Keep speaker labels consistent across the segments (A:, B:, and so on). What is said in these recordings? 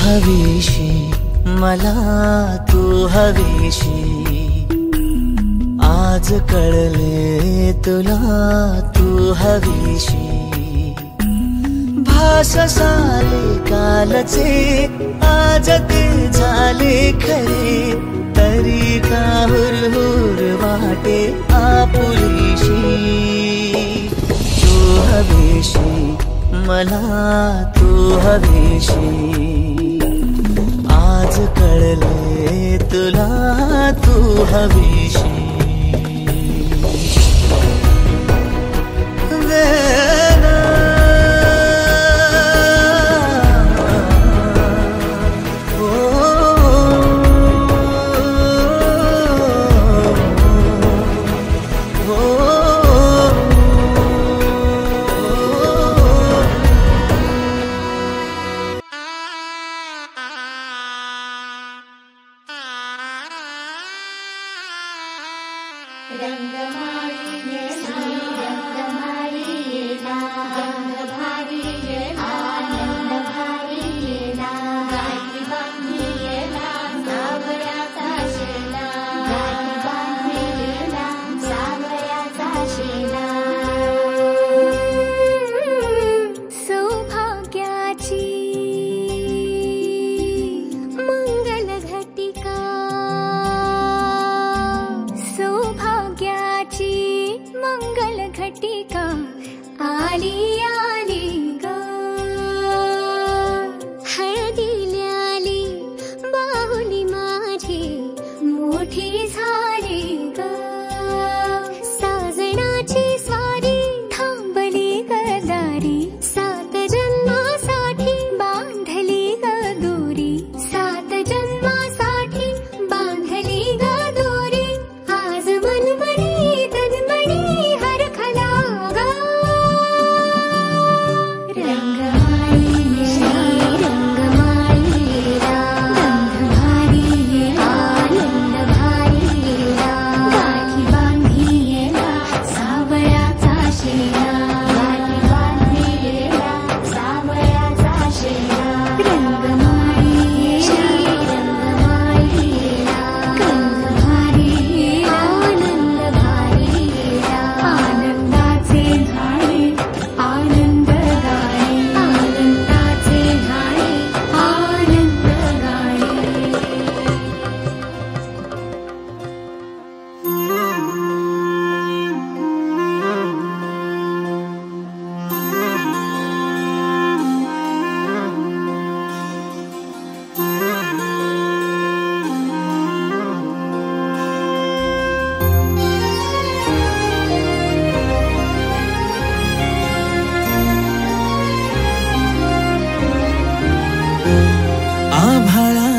A: हवीशी मला तू हवीशी आज कळले तुला तू हवीशी भास साले कालचे आज ते झाले खरे तरी का हुरहुर वाटे आपुलीशी तू हवीशी मला तू हवीशी आज कळले तुला तू हवीशी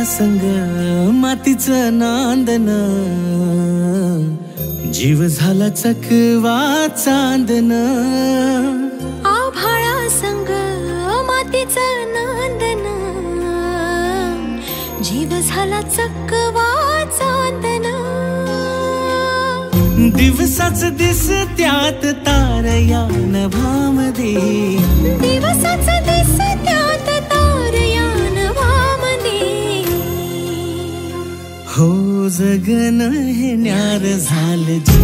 A: संग मातीचं नांदन जीव झाला चकवा चांदन
B: आभाळा संग मातीचं नांदन जीव झाला चकवा चांदन
A: दिवसाच दिस त्यात तारया नभामध्ये
B: दिवसाच दिस त्यात तारया
A: हो जगन हे न्यार झालं जी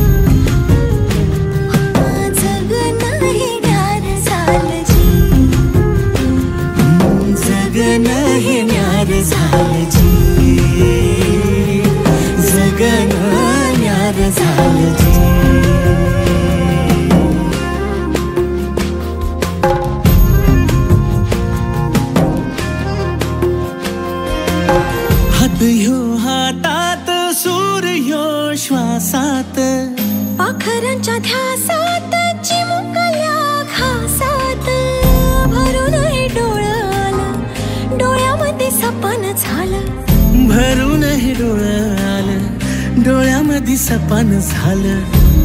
B: जगन हे न्यार झालं जी
A: जगन हे न्यार झालं जी जगन न्यार झालं जी ह्यो हातात सूर्य श्वासात
B: पाखरांच्या ध्यासात चिमुकल्या घासात भरून हे डोळं डोळ्यामध्ये सपन झालं
A: भरून हे डोळं डोळ्यामध्ये सपन झालं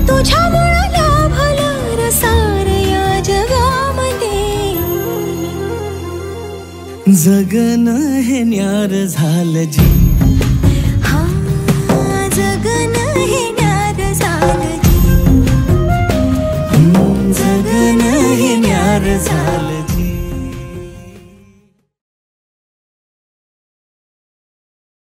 B: तुझ्यामुळं लाभलं रसार या जगामध्ये
A: जगन हे न्यार झालं जी
B: जगन हे न्यार झालं जी
A: जगन हे न्यार झालं जी